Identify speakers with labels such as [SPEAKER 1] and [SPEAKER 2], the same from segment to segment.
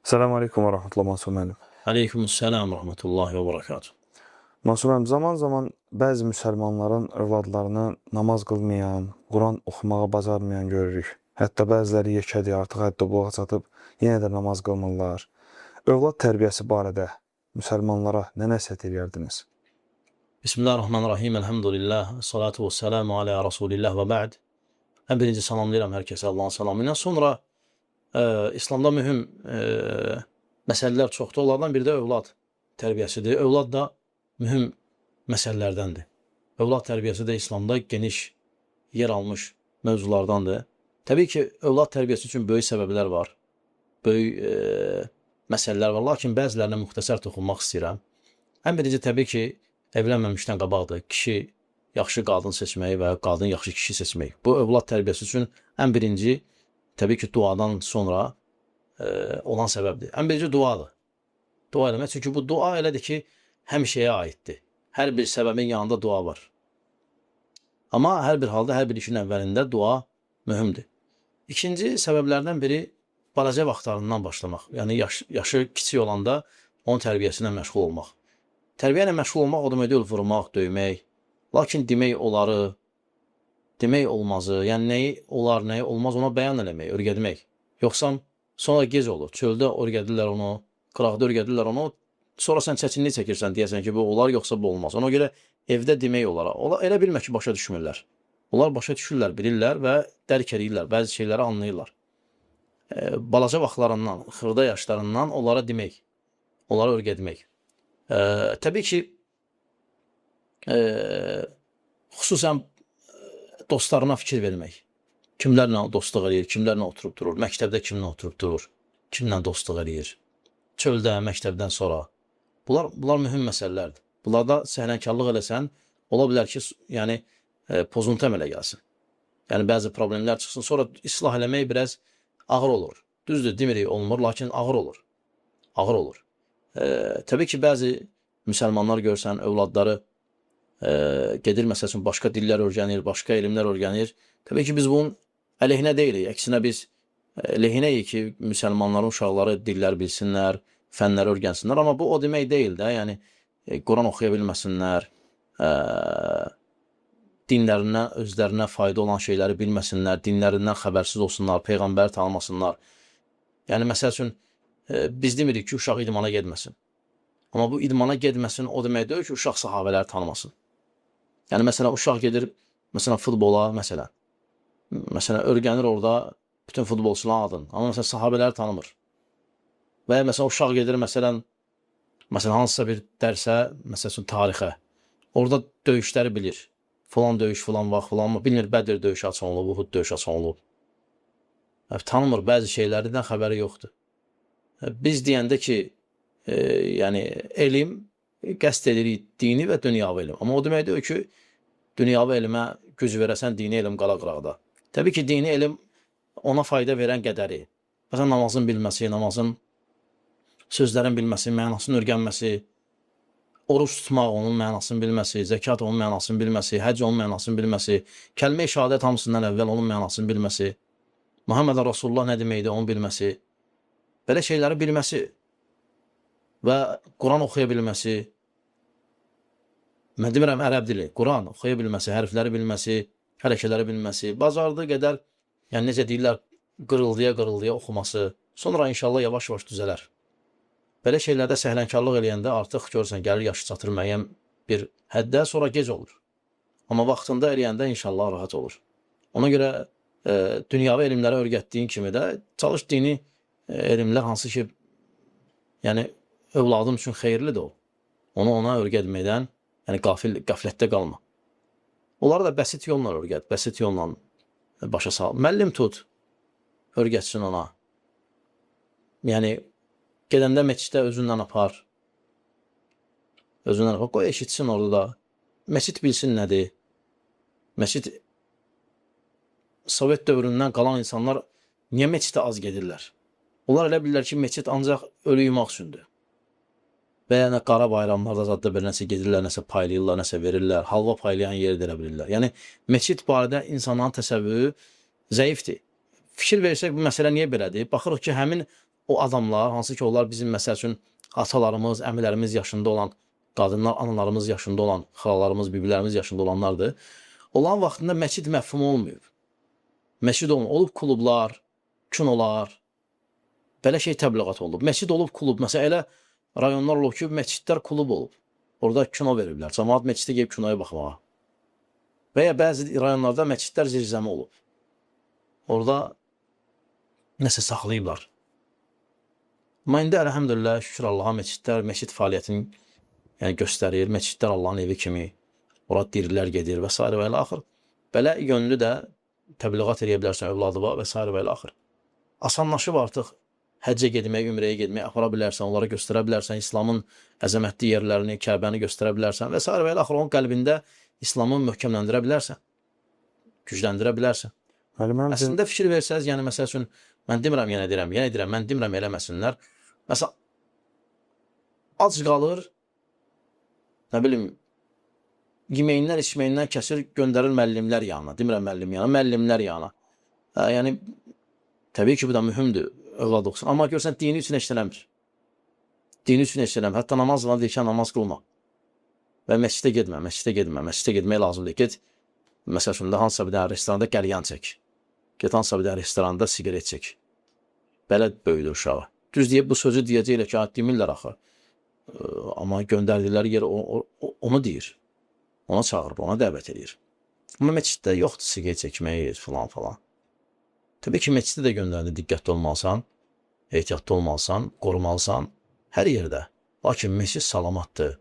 [SPEAKER 1] Selamun Aleyküm ve Rahmetullah Mansur müəllim.
[SPEAKER 2] Aleykümselam rahmetullahi ve berekatuhu.
[SPEAKER 1] Mansur müəllim, zaman zaman bəzi müsəlmanların övladlarını namaz qılmayan, Quran oxumağı bacarmayan görürük. Hətta bəziləri yekədir, artıq həddə buluğa çatıb yenə də namaz qılmırlar. Övlad tərbiyəsi barədə müsəlmanlara nə nəsihət edərdiniz?
[SPEAKER 2] Bismillahirrahmanirrahim. Elhamdülillah. Salatu ve selamu ala Resulillah ve ba'd. En birinci salamlayıram herkese Allah'ın salamıyla. Sonra İslamda mühüm məsələlər çoxdur. Onlardan biri də övlad tərbiyəsidir. Övlad da mühüm məsələlərdəndir. Övlad tərbiyəsi də İslamda geniş yer almış mövzulardandır. Təbii ki, övlad tərbiyəsi üçün böyük səbəblər var. Böyük məsələlər var. Lakin bəzilərinə müxtəsər toxunmaq istəyirəm. Ən birinci təbii ki, evlənməmişdən qabaqdır. Kişi yaxşı qadın seçməyi və qadın yaxşı kişi seçmək. Bu, övlad tərbiyəsi üçün ən birinci, təbii ki, duadan sonra olan səbəbdir. Ən birinci duadır. Dua eləmək. Çünki bu dua elədir ki, həmişəyə aiddir. Hər bir səbəbin yanında dua var. Amma hər bir halda, hər bir işin əvvəlində dua mühümdür. İkinci səbəblərdən biri balaca vaxtlarından başlamaq. Yəni, yaşı kiçik olanda onun tərbiyəsinə məşğul olmaq. Tərbiyə ilə məşğul olmaq o demək deyil, vurmaq, döymək. Lakin demək oları, demək olmazı, yəni nəyi olar, nəyi olmaz ona bəyan eləmək, öyrətmək. Yoxsa sonra gec olur. Çöldə öyrədirlər onu, qıraqda öyrədirlər onu. Sonra sən çətinlik çəkirsən, deyəsən ki, bu olar, yoxsa bu olmaz. Ona görə evdə demək olar. Elə bilmə ki, başa düşmürlər. Onlar başa düşürlər, bilirlər və dərk edirlər, bəzi şeyləri anlayırlar. Balaca vaxtlarından, xırda yaşlarından onlara demək, onlara öyrətmək. Təbii ki, xüsusən dostlarına fikir vermək. Kimlərlə dostluq edir, kimlərlə oturub durur, məktəbdə kimlə oturub durur, kimlə dostluq edir, çöldə, məktəbdən sonra. Bunlar mühüm məsələlərdir. Bunlarda səhlənkarlıq eləsən, ola bilər ki, yəni, pozuntu əmələ gəlsin. Yəni, bəzi problemlər çıxsın, sonra islah eləmək biraz ağır olur. Düzdür, demirik olmur, lakin ağır olur. Ağır olur. Təbii ki, bəzi müsəlmanlar görsən, övladları gedir, məsəl üçün, başqa dillər öyrənir, başqa elmlər öyrənir. Təbii ki, biz bunun əleyhinə deyilik. Əksinə biz lehinəyik ki, müsəlmanların uşaqları dillər bilsinlər, fənləri öyrənsinlər. Amma bu o demək deyil də, yəni, Quran oxuya bilməsinlər, dinlərindən, özlərinə fayda olan şeyləri bilməsinlər, dinlərindən xəbərsiz olsunlar, Peyğəmbəri tanımasınlar. Yəni, məsəl üçün, biz demirik ki, uşaq idmana getməsin. Amma bu idmana getməsin o demək deyil ki, uşaq sahabələri tanımasın. Yəni, məsələn, uşaq gedir, məsələn, futbola, məsələn, öyrənir orada bütün futbolçuların adını. Amma, məsələn, sahabələri tanımır. Və ya, məsələn, uşaq gedir, məsələn, hansısa bir dərsə, məsələn, tarixə. Orada döyüşləri bilir. Falan döyüş, falan vaxt, falan mı? Bilinir, Bədir döyüşü açan olub, Uhud döyüşü açan olub. Tanımır, bəzi şeylərdən xəbəri yoxdur. Biz deyəndə ki, yəni, elm, qəsd edirik dini və dünyavi elm. Amma o demək deyil ki, dünyavi elmə güc verəsən, dini elm qala qıraqda. Təbii ki, dini elm ona fayda verən qədəri. Məsələn, namazın bilməsi, namazın sözlərin bilməsi, mənasını öyrənməsi, oruç tutmaq onun mənasını bilməsi, zəkat onun mənasını bilməsi, həcc onun mənasını bilməsi, kəlmə-i şəhadət hamısından əvvəl onun mənasını bilməsi, Muhammed Rasulullah nə deməkdir onu bilməsi, belə şeyləri bilməsi və Quran oxuya bilməsi, mən demirəm ərəb dili, Quran oxuya bilməsi, hərfləri bilməsi, hərəkələri bilməsi, bacardığı qədər, yəni necə deyirlər, qırıldıya oxuması, sonra inşallah yavaş-yavaş düzələr. Belə şeylərdə səhlənkarlıq eləyəndə artıq görürsən, gəlir yaşı çatır müəyyən bir həddə, sonra gec olur. Amma vaxtında eləyəndə inşallah rahat olur. Ona görə dünyavi elmləri öyrətdiyin kimi də çalış dini elmlər hansı ki, yəni övladın üçün xeyirlidir o. Onu ona öyrətməkdən, yəni qaflətdə qalma. Onları da bəsit yolla öyrət, bəsit yolla başa sal. Müəllim tut, öyrətsin ona. Yəni, gedəndə məsciddə özündən apar. Qoy eşitsin orada da. Məscid bilsin nədir. Məscid, Sovet dövründən qalan insanlar niyə məsciddə az gedirlər? Onlar elə bilirlər ki, məscid ancaq ölü yumaq üçündür. Və yəni qara bayramlarda zadda bir nəsə gedirlər, nəsə paylayırlar, nəsə verirlər, halva paylayan yeri də elə bilirlər. Yəni, məscid barədə insanların təsəvvürü zəifdir. Fikir versək, bu məsələ niyə belədir? Baxırıq ki, həmin o adamlar, hansı ki onlar bizim məsəl üçün atalarımız, əmilərimiz yaşında olan qadınlar, analarımız yaşında olan, xalalarımız, biblərimiz yaşında olanlardır. Olan vaxtında məscid məfhumu olmayıb. Məscid olub klublar, kinolar, belə şey təbliğat olub. Məscid olub klub. Məsələn, elə rayonlar olub ki, məscidlər klub olub. Orada kino veriblər. Cəmaət məscidə gəlib kinoya baxmağa. Və ya bəzi rayonlarda məscidlər zirzəmi olub. Orada nəsə saxlayıblar. Amma indi əlhəmdülillah, şükür Allaha, məscidlər, məscid fəaliyyətini göstərir. Məscidlər Allahın evi kimi. Orada dirilər gedir və s. və ilə axır. Belə yönlü də təbliğat edə bilərsən övladıma və s. və ilə axır. Asanlaşıb artıq həccə getmək, ümrəyə getmək, apara bilərsən, onlara göstərə bilərsən, İslamın əzəmətli yerlərini, Kəbəni göstərə bilərsən və s. və ilə axır. Onun qəlbində İslamı möhkəmləndirə bilərsən, gücləndirə bilərsən. Əslində fikir versəz, yəni məsəl üçün, mən demirəm, yenə deyirəm, mən demirəm eləməsinlər. Məsələn, ac qalır, nə bilim, yeməyindən, içməyindən kəsir, göndərir müəllimlər yanına. Demirəm müəllim yanına, müəllimlər yanına. Yəni, təbii ki, bu da mühümdür, övlad oxusun. Amma görsən, dini üçün heç eləmir. Dini üçün heç eləmir. Hətta namazla deyir ki, namaz qılma. Və məscidə getmə, məscidə getmə, məscidə getmək lazımdır. Get, məsəl üçün, hansısa bir dənə restoranda qəlyan çək. Get, hansısa bir dənə restoranda sigaret çək. Belə böyüdür uşağı. Düz deyib, bu sözü deyəcəklər ki, demirlər axı. Amma göndərdikləri yer onu deyir. Ona çağırır, ona dəvət edir. Amma məsciddə yoxdur sigaret çəkmək, filan falan. Təbii ki, məsciddə də göndərilir, diqqətli olmalısan, ehtiyatlı olmalısan, qorumalısan hər yerdə. Lakin məscid salamatdır,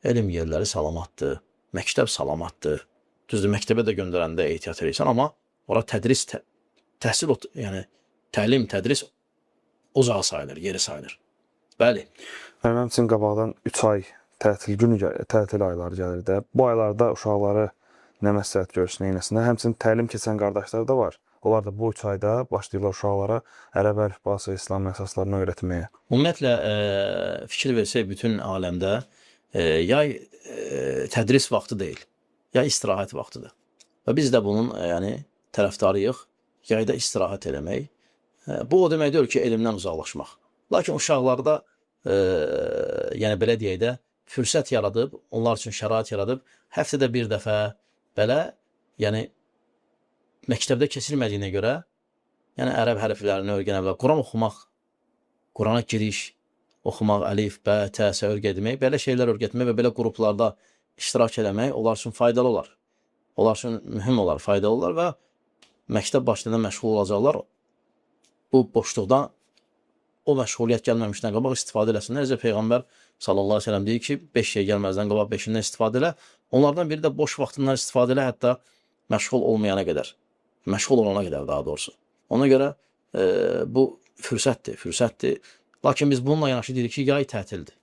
[SPEAKER 2] elm yerləri salamatdır, məktəb salamatdır. Düzdür, məktəbə də göndərəndə ehtiyat edirsən, amma ora tədris, təhsil, yəni təlim, tədris ocağı sayılır, yeri sayılır. Bəli.
[SPEAKER 1] Mənim üçün qabaqdan 3 ay tətil ayları gəlir də. Bu aylarda uşaqları nə məsləhət görürsün, neynəsinə. Həmçinin təlim keçən qardaşlar da var. Onlar da bu 3 ayda başlayırlar uşaqlara ərəb əlifbası, İslam əsaslarını öyrətməyə.
[SPEAKER 2] Ümumiyyətlə, fikir versək, bütün aləmdə yay tədris vaxtı deyil, yay istirahət vaxtıdır. Və biz də bunun tərəfdarıyıq, yayda istirahət eləmək. Bu o demək deyil ki, elmdən uzaqlaşmaq. Lakin uşaqlarda, yəni belə deyək də, fürsət yaradıb, onlar üçün şərait yaradıb, həftədə bir dəfə belə, yəni məktəbdə keçirmədiyinə görə, yəni ərəb hərflərini öyrənə bilər, Quran oxumaq, Qurana giriş, oxumaq, əlif, bə, təsə öyrətmək, belə şeylər öyrətmək və belə qruplarda iştirak eləmək onlar üçün faydalı olar. Onlar üçün mühüm olar, faydalı olar və məktəb başlayanda məşğul olacaqlar. Bu boşluqdan o məşğuliyyət gəlməmişdən qabaq istifadə eləsinlər. Necə Peyğəmbər sallallahu aleyhi ve sellem deyir ki, 5 şey gəlməzdən qabaq 5-indən istifadə elə. Onlardan biri də boş vaxtından istifadə elə, hətta məşğul olmayana qədər. Məşğul olana qədər daha doğrusu. Ona görə bu fürsətdir. Lakin biz bununla yanaşı deyirik ki, yay tətildir.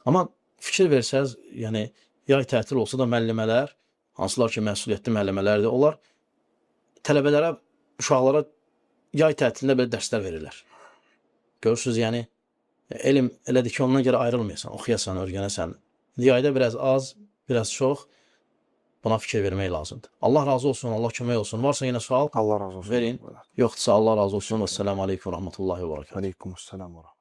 [SPEAKER 2] Amma fikir versəz, yəni yay tətil olsa da müəllimələr, hansılar ki, məsuliyyətli müəllimələrdir, onlar tələbələrə, uşaqlara yay tətilində belə dərslər verirlər. Görürsünüz, yəni, elm elədir ki, ondan görə ayrılmayasan, oxuyasan, öyrənəsən. Yayda biraz az, biraz çox, buna fikir vermək lazımdır. Allah razı olsun, Allah kömək olsun. Varsa yenə sual,
[SPEAKER 1] Allah razı olsun.
[SPEAKER 2] Verin. Yoxdursa Allah razı olsun. Vəssalamu aleykum və rəhmətullahi və bərəkətuhu.
[SPEAKER 1] Aleykümselam və rəhmətullah.